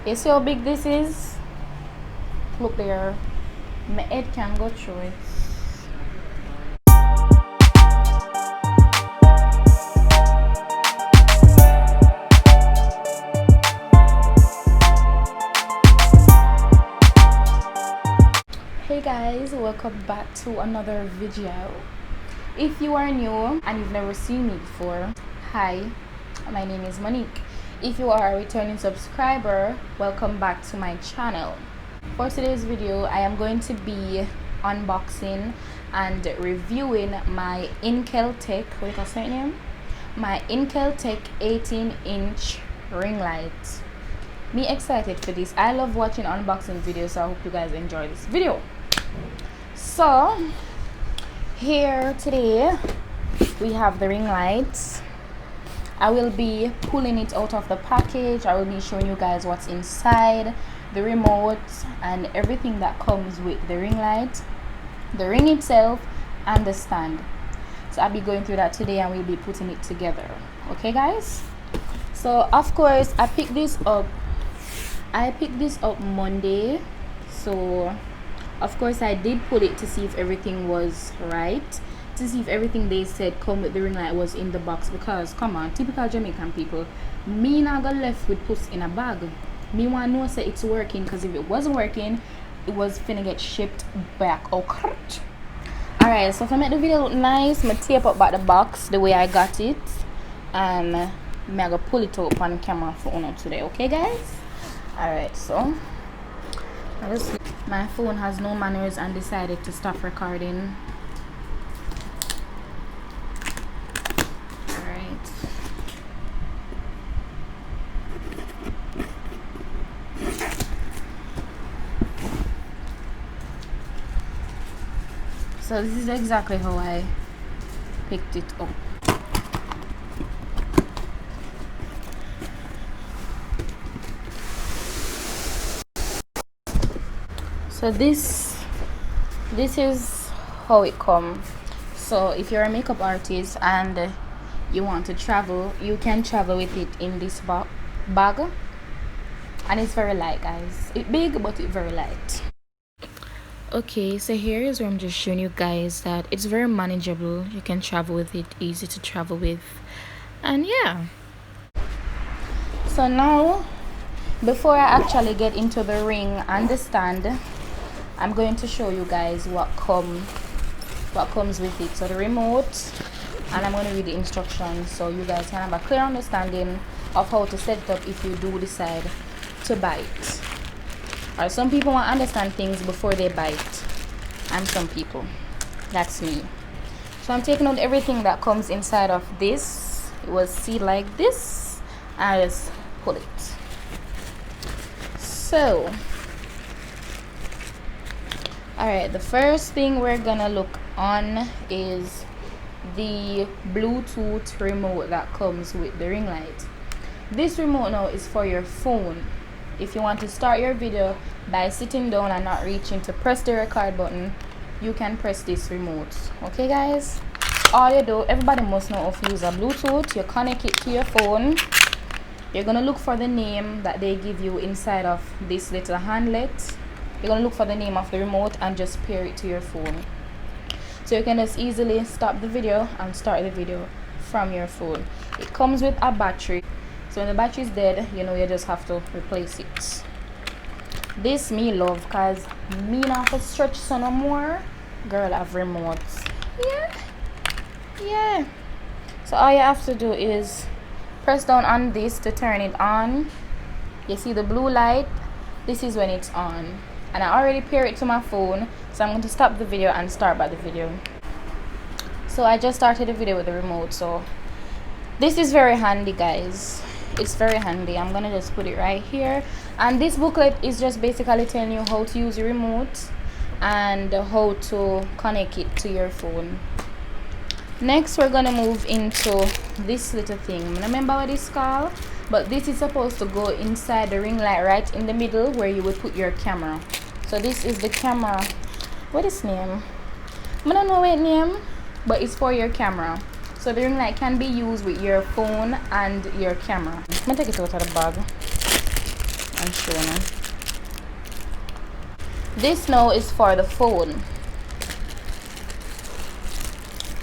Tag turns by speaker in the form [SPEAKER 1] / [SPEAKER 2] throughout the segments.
[SPEAKER 1] You see how big this is? Look there. My head can go through it. Hey guys, welcome back to another video. If you are new and you've never seen me before, hi, my name is Monique. If you are a returning subscriber, welcome back to my channel. For today's video, I am going to be unboxing and reviewing my Inkeltech, what do you call that name? My Inkeltech 18-inch ring light. Me excited for this. I love watching unboxing videos, so I hope you guys enjoy this video. So here today we have the ring lights. I will be pulling it out of the package. I will be showing you guys what's inside, the remote and everything that comes with the ring light, the ring itself and the stand. So I'll be going through that today and we'll be putting it together. Okay guys, so of course I picked this up Monday, so of course I did pull it to see if everything was right, to see if everything they said come with the ring light was in the box, because come on, typical Jamaican people, me not gonna left with puss in a bag. Me want to know say it's working, because if it wasn't working it was finna get shipped back. Okay, alright, so if I make the video look nice, I tape up back the box the way I got it and I'm gonna pull it up on camera for you today. Okay guys, alright, so my phone has no manners and decided to stop recording. Alright, so this is exactly how I picked it up. So this is how it comes. So if you're a makeup artist and you want to travel, you can travel with it in this bag, and it's very light guys. It's big but it's very light. Okay, so here is where I'm just showing you guys that it's very manageable. You can travel with it, easy to travel with, and yeah. So now, before I actually get into the ring and the stand, I'm going to show you guys what comes with it. So the remote, and I'm going to read the instructions so you guys can have a clear understanding of how to set it up if you do decide to buy it. Or some people want to understand things before they buy it, and some people, that's me. So I'm taking out everything that comes inside of this. It was sealed like this, and I just pull it. So alright, the first thing we're gonna look on is the Bluetooth remote that comes with the ring light. This remote now is for your phone. If you want to start your video by sitting down and not reaching to press the record button, you can press this remote. Okay guys, all you do, everybody must know how to use a Bluetooth. You connect it to your phone. You're gonna look for the name that they give you inside of this little handlet. You're gonna look for the name of the remote and just pair it to your phone, so you can just easily stop the video and start the video from your phone. It comes with a battery, so when the battery is dead, you know, you just have to replace it. This me love, cause me not have to stretch so no more. Girl have remotes. Yeah. So all you have to do is press down on this to turn it on. You see the blue light? This is when it's on. And I already pair it to my phone, so I'm going to stop the video and start back the video. So I just started the video with the remote, so this is very handy guys. It's very handy. I'm gonna just put it right here, and this booklet is just basically telling you how to use your remote and how to connect it to your phone. Next we're gonna move into this little thing. I don't remember what it's called, but this is supposed to go inside the ring light right in the middle where you would put your camera. So this is the camera. What is name? I don't know what name, but it's for your camera. So the ring light can be used with your phone and your camera. I'm gonna take it out of the bag. and show you. This now is for the phone.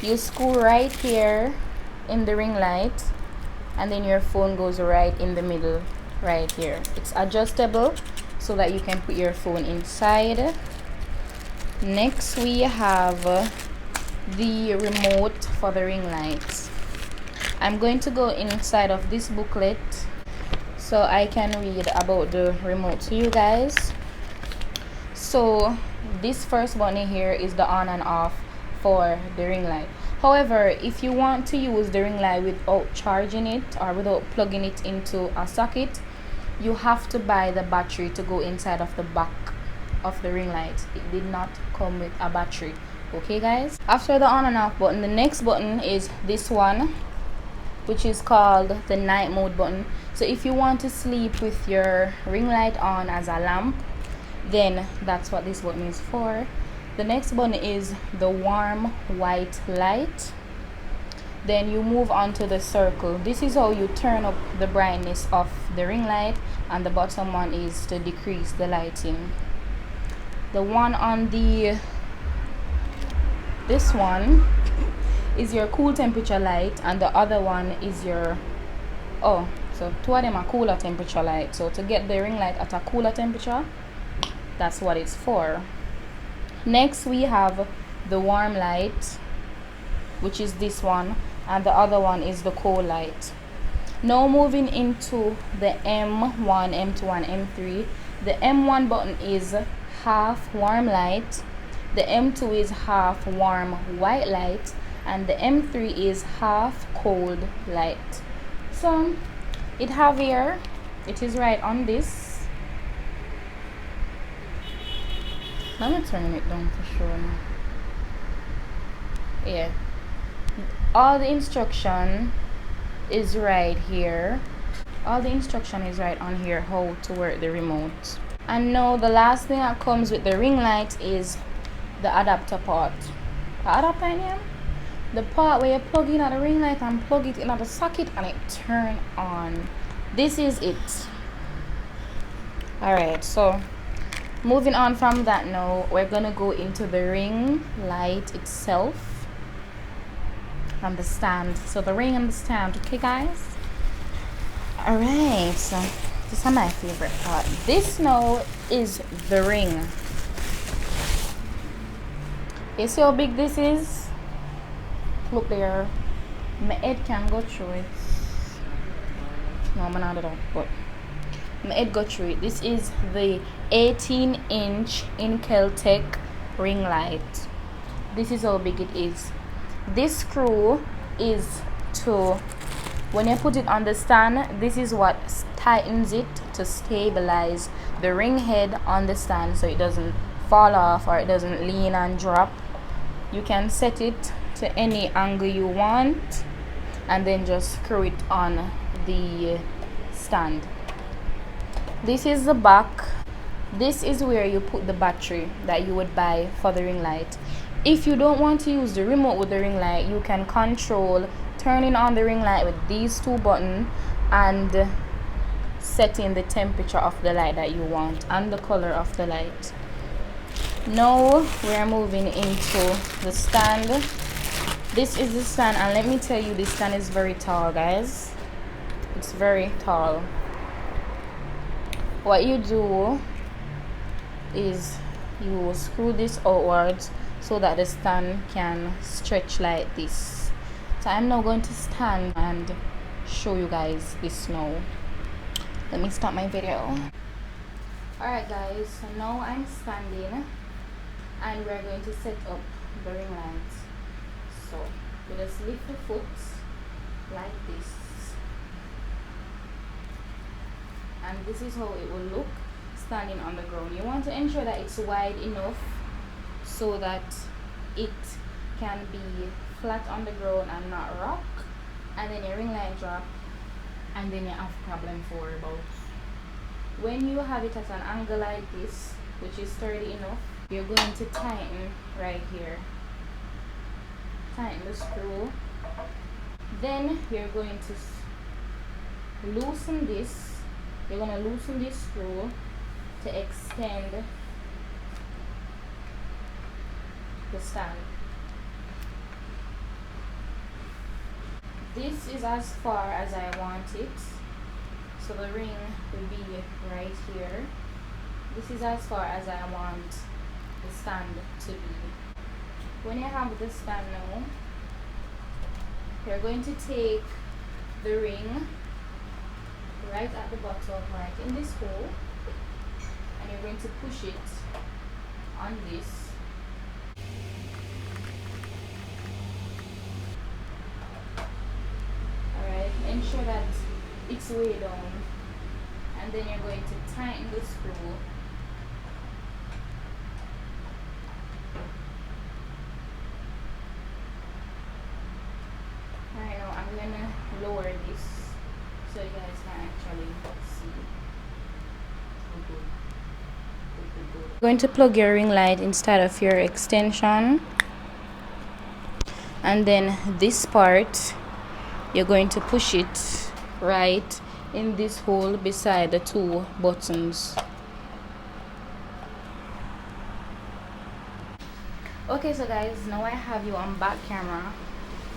[SPEAKER 1] You screw right here in the ring light, and then your phone goes right in the middle right here. It's adjustable so that you can put your phone inside. Next we have the remote for the ring lights. I'm going to go inside of this booklet so I can read about the remote to you guys. So this first button here is the on and off for the ring light. However, if you want to use the ring light without charging it or without plugging it into a socket, you have to buy the battery to go inside of the back of the ring light. It did not come with a battery. Okay guys, after the on and off button, the next button is this one, which is called the night mode button. So if you want to sleep with your ring light on as a lamp, then that's what this button is for. The next button is the warm white light. Then you move on to the circle. This is how you turn up the brightness of the ring light, and the bottom one is to decrease the lighting. The one on this one is your cool temperature light, and the other one is your so two of them are cooler temperature light. So to get the ring light at a cooler temperature, that's what it's for. Next we have the warm light, which is this one, and the other one is the cold light. Now moving into the M1, M2 and M3. The M1 button is half warm light, the M2 is half warm white light, and the M3 is half cold light. So it have here, it is right on this. Let me turn it down for sure now. Yeah, all the instruction is right here. All the instruction is right on here how to work the remote. And now the last thing that comes with the ring light is the adapter part. The adapter in here? The part where you plug in at the ring light and plug it in at the socket and it turn on. This is it. Alright, so moving on from that now, we're gonna go into the ring light itself and the stand. So the ring and the stand, okay guys? Alright, so this is my favorite part. This now is the ring. You see how big this is? Look there. My head can go through it. No, I'm not that, but my head go through it. This is the 18-inch Inkeltech ring light. This is how big it is. This screw is to, when you put it on the stand, this is what tightens it to stabilize the ring head on the stand so it doesn't fall off or it doesn't lean and drop. You can set it to any angle you want and then just screw it on the stand. This is the back. This is where you put the battery that you would buy for the ring light. If you don't want to use the remote with the ring light, you can control turning on the ring light with these two buttons and setting the temperature of the light that you want and the color of the light. Now we're moving into the stand. This is the stand, and let me tell you, this stand is very tall, guys. It's very tall. What you do is you screw this outwards so that the stand can stretch like this. So I'm now going to stand and show you guys this now. Let me start my video. Alright guys, so now I'm standing and we're going to set up the ring light. So we just lift the foot like this, and this is how it will look standing on the ground. You want to ensure that it's wide enough so that it can be flat on the ground and not rock, and then your ring light drop and then you have problem for about. When you have it at an angle like this, which is sturdy enough, you're going to tighten right here. Tighten the screw. Then you're going to loosen this you're gonna loosen this screw to extend the stand. This is as far as I want it, so the ring will be right here. This is as far as I want the stand to be. When you have the stand now, you're going to take the ring right at the bottom, right in this hole, and you're going to push it on this. Alright, ensure that it's way down, and then you're going to tighten the screw. Alright, now I'm gonna lower this so you guys can actually see. You're going to plug your ring light inside of your extension, and then this part you're going to push it right in this hole beside the two buttons. Okay, so guys, now I have you on back camera.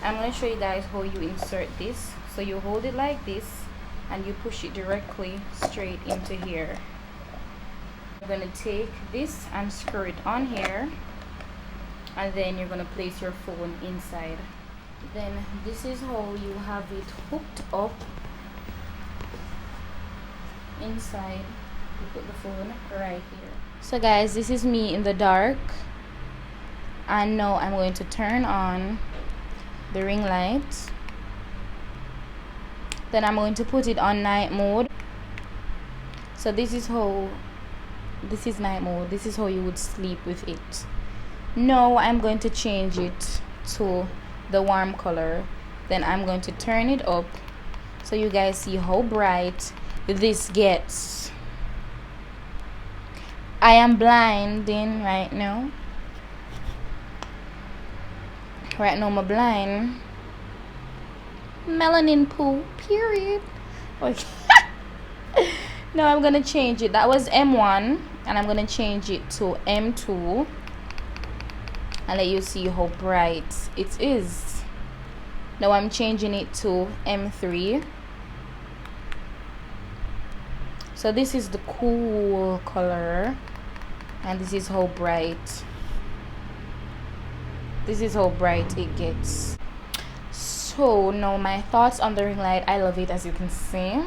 [SPEAKER 1] I'm going to show you guys how you insert this. So you hold it like this and you push it directly straight into here. You're going to take this and screw it on here, and then you're going to place your phone inside. Then this is how you have it hooked up inside. You put the phone right here. So guys, this is me in the dark, and now I'm going to turn on the ring light. Then I'm going to put it on night mode. So this is night mode. This is how you would sleep with it. Now I'm going to change it to the warm color. Then I'm going to turn it up so you guys see how bright this gets. I am blinding right now. Right now I'm blind. Melanin pool, period. Okay. Now I'm gonna change it. That was M1, and I'm gonna change it to M2 and let you see how bright it is. Now I'm changing it to M3. So this is the cool color, and this is how bright it gets. So now my thoughts on the ring light. I love it, as you can see.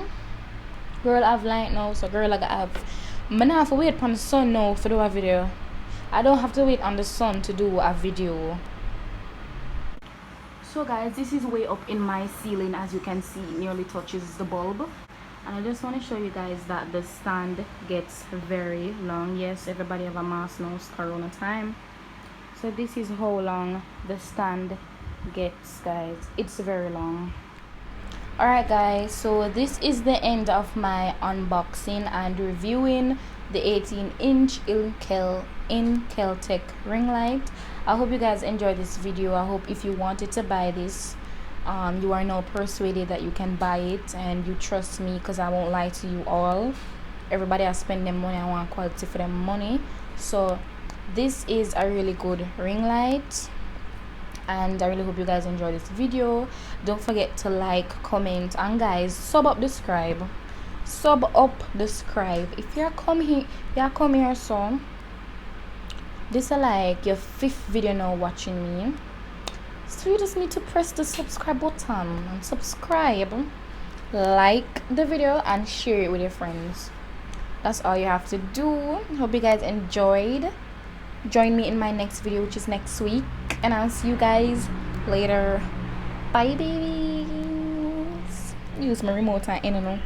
[SPEAKER 1] Girl, I have light now, so girl, I have have to wait on the sun now to do a video. I don't have to wait on the sun to do a video. So guys, this is way up in my ceiling. As you can see, it nearly touches the bulb. And I just want to show you guys that the stand gets very long. Yes, everybody have a mask now, it's corona time. So this is how long the stand gets, guys. It's very long. Alright guys, so this is the end of my unboxing and reviewing the 18-inch Inkeltech ring light. I hope you guys enjoyed this video. I hope if you wanted to buy this, you are now persuaded that you can buy it, and you trust me, because I won't lie to you all. Everybody has spent their money. I want quality for their money. So this is a really good ring light, and I really hope you guys enjoy this video. Don't forget to like, comment, and guys, sub up, subscribe. If you're come here, so this is like your 5th video now watching me, so you just need to press the subscribe button and subscribe, like the video, and share it with your friends. That's all you have to do. Hope you guys enjoyed. Join me in my next video, which is next week, and I'll see you guys later. Bye babies. Use my remote, I don't know.